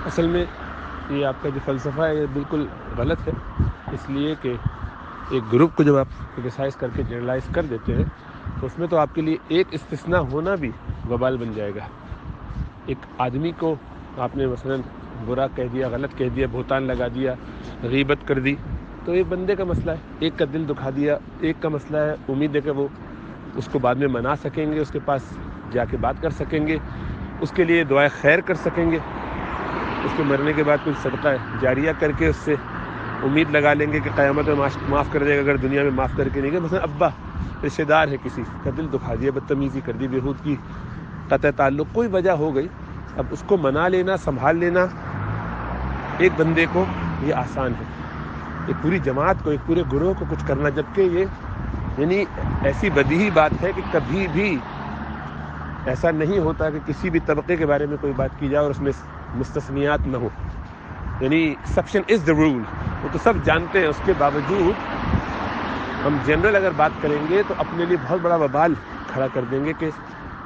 اصل میں یہ آپ کا جو فلسفہ ہے یہ بالکل غلط ہے، اس لیے کہ ایک گروپ کو جب آپ کرٹیسائز کر کے جنرلائز کر دیتے ہیں تو اس میں تو آپ کے لیے ایک استثناء ہونا بھی وبال بن جائے گا۔ ایک آدمی کو آپ نے مثلا برا کہہ دیا، غلط کہہ دیا، بہتان لگا دیا، غیبت کر دی، تو ایک بندے کا مسئلہ ہے، ایک کا دل دکھا دیا، ایک کا مسئلہ ہے، امید ہے کہ وہ اس کو بعد میں منا سکیں گے، اس کے پاس جا کے بات کر سکیں گے، اس کے لیے دعائے خیر کر سکیں گے، اس کے مرنے کے بعد کچھ صدقہ جاریہ کر کے اس سے امید لگا لیں گے کہ قیامت میں معاف کر دے گا اگر دنیا میں معاف کر کے نہیں گئے۔ مثلا ابا رشتہ دار ہے، کسی کا دل دکھا دیا، بدتمیزی کر دی، بےہود کی قطع تعلق کوئی وجہ ہو گئی، اب اس کو منا لینا، سنبھال لینا ایک بندے کو یہ آسان ہے، ایک پوری جماعت کو، ایک پورے گروہ کو کچھ کرنا، جبکہ یہ یعنی ایسی بدیہی بات ہے کہ کبھی بھی ایسا نہیں ہوتا کہ کسی بھی طبقے کے بارے میں کوئی بات کی جائے اور اس میں مستثنیات نہ ہو، یعنی ایکسیپشن از دا رول، وہ تو سب جانتے ہیں، اس کے باوجود ہم جنرل اگر بات کریں گے تو اپنے لیے بہت بڑا وبال کھڑا کر دیں گے کہ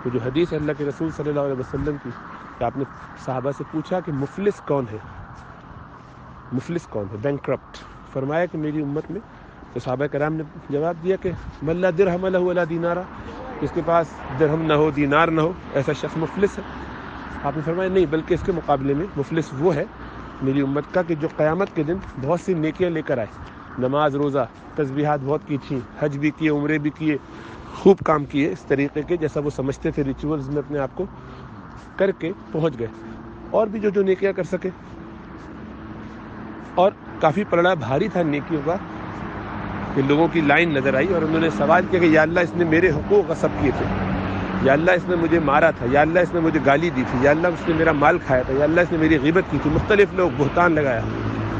وہ جو حدیث ہے اللہ کے رسول صلی اللہ علیہ وسلم کی کہ آپ نے صحابہ سے پوچھا کہ مفلس کون ہے، مفلس کون ہے، بینکرپٹ، فرمایا کہ میری امت میں، تو صحابہ کرام نے جواب دیا کہ من لا درہم لہ ولا دینارا، جس کے پاس درہم نہ ہو، دینار نہ ہو، ایسا شخص مفلس ہے۔ آپ نے فرمایا نہیں، بلکہ اس کے مقابلے میں مفلس وہ ہے میری امت کا کہ جو قیامت کے دن بہت سی نیکیاں لے کر آئے، نماز، روزہ، تسبیحات بہت کی تھیں، حج بھی کیے، عمرے بھی کیے، خوب کام کیے اس طریقے کے جیسا وہ سمجھتے تھے، ریچولز میں اپنے آپ کو کر کے پہنچ گئے، اور بھی جو نیکیاں کر سکے، اور کافی پلڑا بھاری تھا نیکیوں کا کہ لوگوں کی لائن نظر آئی اور انہوں نے سوال کیا کہ یا اللہ اس نے میرے حقوق غصب کیے تھے، یا اللہ اس نے مجھے مارا تھا، یا اللہ اس نے مجھے گالی دی تھی، یا اللہ اس نے میرا مال کھایا تھا، یا اللہ اس نے میری غیبت کی تھی، مختلف لوگ بہتان لگایا،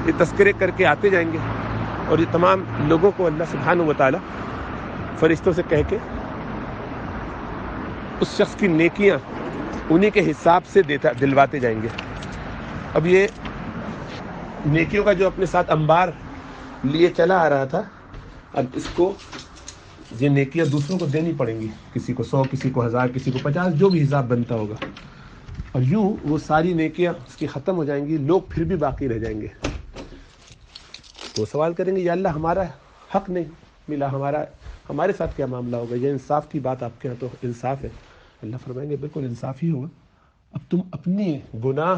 یہ تذکرے کر کے آتے جائیں گے، اور یہ تمام لوگوں کو اللہ سبحانہ و تعالی فرشتوں سے کہہ کے اس شخص کی نیکیاں انہی کے حساب سے دلواتے جائیں گے۔ اب یہ نیکیوں کا جو اپنے ساتھ انبار لیے چلا آ رہا تھا، اب اس کو یہ نیکیاں دوسروں کو دینی پڑیں گی، کسی کو 100، کسی کو 1000، کسی کو 50، جو بھی حساب بنتا ہوگا، اور یوں وہ ساری نیکیاں اس کی ختم ہو جائیں گی، لوگ پھر بھی باقی رہ جائیں گے، تو سوال کریں گے یا اللہ ہمارا حق نہیں ملا، ہمارے ساتھ کیا معاملہ ہوگا، یہ انصاف کی بات آپ کے یہاں تو انصاف ہے، اللہ فرمائیں گے بالکل انصاف ہی ہوگا، اب تم اپنی گناہ،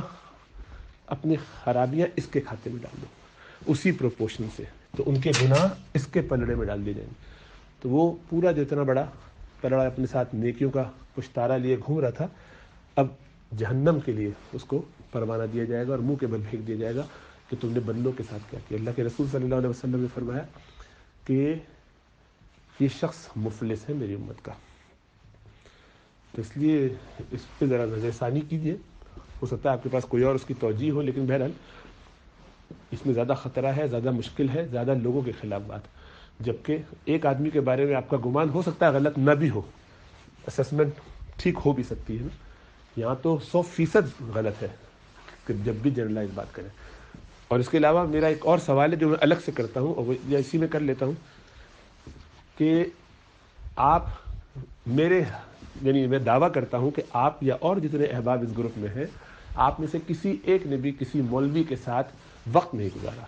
اپنی خرابیاں اس کے کھاتے میں ڈال دو اسی پروپورشن سے، تو ان کے گناہ اس کے پلڑے میں ڈال دیے جائیں گے، تو وہ پورا جو اتنا بڑا پلڑا اپنے ساتھ نیکیوں کا پشتارا لیے گھوم رہا تھا، اب جہنم کے لیے اس کو پروانہ دیا جائے گا اور منہ کے بل پھینک دیا جائے گا کہ تم نے بندوں کے ساتھ کیا کیا۔ اللہ کے رسول صلی اللہ علیہ وسلم نے فرمایا کہ یہ شخص مفلس ہے میری امت کا، تو اس لیے اس پہ ذرا نظر ثانی کیجیے، ہو سکتا ہے آپ کے پاس کوئی اور اس کی توجیہ ہو، لیکن بہرحال اس میں زیادہ خطرہ ہے، زیادہ مشکل ہے، زیادہ لوگوں کے خلاف بات، جبکہ ایک آدمی کے بارے میں آپ کا گمان ہو سکتا ہے غلط نہ بھی ہو، اسسمنٹ ٹھیک ہو بھی سکتی ہے نا، یہاں تو 100% غلط ہے کہ جب بھی جنرلائز بات کریں۔ اور اس کے علاوہ میرا ایک اور سوال ہے جو میں الگ سے کرتا ہوں، اور وہ اسی میں کر لیتا ہوں کہ آپ میں دعویٰ کرتا ہوں کہ آپ یا اور جتنے احباب اس گروپ میں ہیں، آپ میں سے کسی ایک نے بھی کسی مولوی کے ساتھ وقت نہیں گزارا،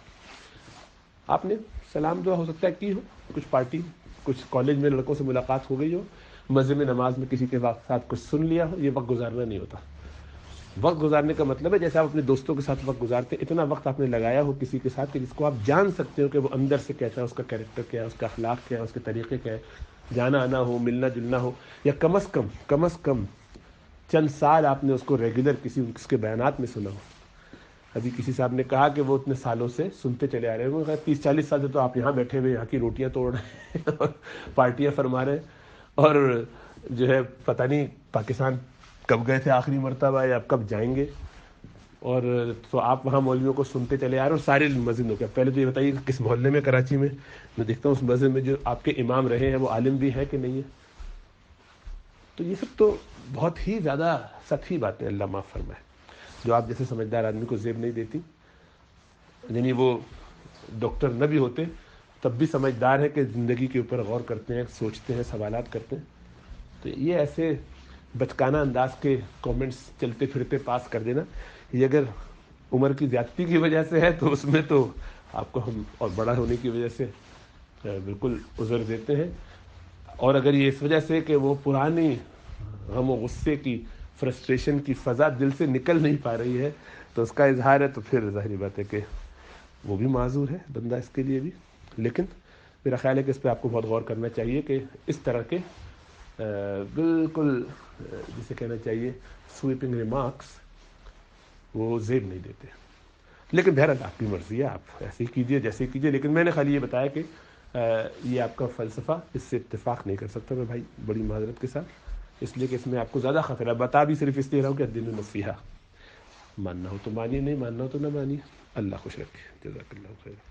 آپ نے سلام دعا ہو سکتا ہے کی ہو، کچھ پارٹی، کچھ کالج میں لڑکوں سے ملاقات ہو گئی ہو، مسجد میں نماز میں کسی کے ساتھ کچھ سن لیا ہو، یہ وقت گزارنا نہیں ہوتا۔ وقت گزارنے کا مطلب ہے جیسے آپ اپنے دوستوں کے ساتھ وقت گزارتے ہیں، اتنا وقت آپ نے لگایا ہو کسی کے ساتھ کہ جس کو آپ جان سکتے ہو کہ وہ اندر سے کیسا ہے، اس کا کیریکٹر کیا ہے، اس کا اخلاق کیا ہے، اس کے طریقے کیا ہے، جانا آنا ہو، ملنا جلنا ہو، یا کم از کم چند سال آپ نے اس کو ریگولر کس کے بیانات میں سنا ہو۔ ابھی کسی صاحب نے کہا کہ وہ اتنے سالوں سے سنتے چلے آ رہے ہیں، 30-40 سال سے تو آپ یہاں بیٹھے ہوئے یہاں کی روٹیاں توڑ رہے ہیں اور پارٹیاں فرما رہے ہیں، اور جو ہے پتہ نہیں پاکستان کب گئے تھے آخری مرتبہ یا کب جائیں گے، اور تو آپ وہاں مولویوں کو سنتے چلے آ رہے ہیں، اور سارے مسجد ہو گیا۔ پہلے تو یہ بتائیے کس محلے میں کراچی میں دیکھتا ہوں اس مسجد میں جو آپ کے امام رہے ہیں وہ عالم بھی ہے کہ نہیں ہے؟ تو یہ سب تو بہت ہی زیادہ سطحی باتیں، اللہ معاف فرمائے، جو آپ جیسے سمجھدار آدمی کو زیب نہیں دیتی، یعنی وہ ڈاکٹر نہ بھی ہوتے تب بھی سمجھدار ہے کہ زندگی کے اوپر غور کرتے ہیں، سوچتے ہیں، سوالات کرتے ہیں، تو یہ ایسے بچکانہ انداز کے کامنٹس چلتے پھرتے پاس کر دینا، یہ اگر عمر کی زیادتی کی وجہ سے ہے تو اس میں تو آپ کو ہم اور بڑا ہونے کی وجہ سے بالکل عذر دیتے ہیں. اور اگر یہ اس وجہ سے کہ وہ پرانی غم و غصے کی فرسٹریشن کی فضا دل سے نکل نہیں پا رہی ہے تو اس کا اظہار ہے تو پھر ظاہری بات ہے کہ وہ بھی معذور ہے بندہ اس کے لیے بھی. لیکن میرا خیال ہے کہ اس پہ آپ کو بہت غور کرنا چاہیے کہ اس طرح کے بالکل جسے کہنا چاہیے سویپنگ ریمارکس وہ زیب نہیں دیتے. لیکن بہرحال آپ کی مرضی ہے, آپ ایسے ہی کیجیے جیسے ہی کیجیے. لیکن میں نے خالی یہ بتایا کہ یہ آپ کا فلسفہ اس سے اتفاق نہیں کر سکتا میں بھائی, بڑی معذرت کے ساتھ, اس لیے کہ اس میں آپ کو زیادہ خطرہ. بتا بھی صرف اس لیے رہا ہوں کہ الدین نصیحہ, ماننا ہو تو مانیے, نہیں ماننا ہو تو نہ مانیے. اللہ خوش رکھے. جزاک اللہ خیر.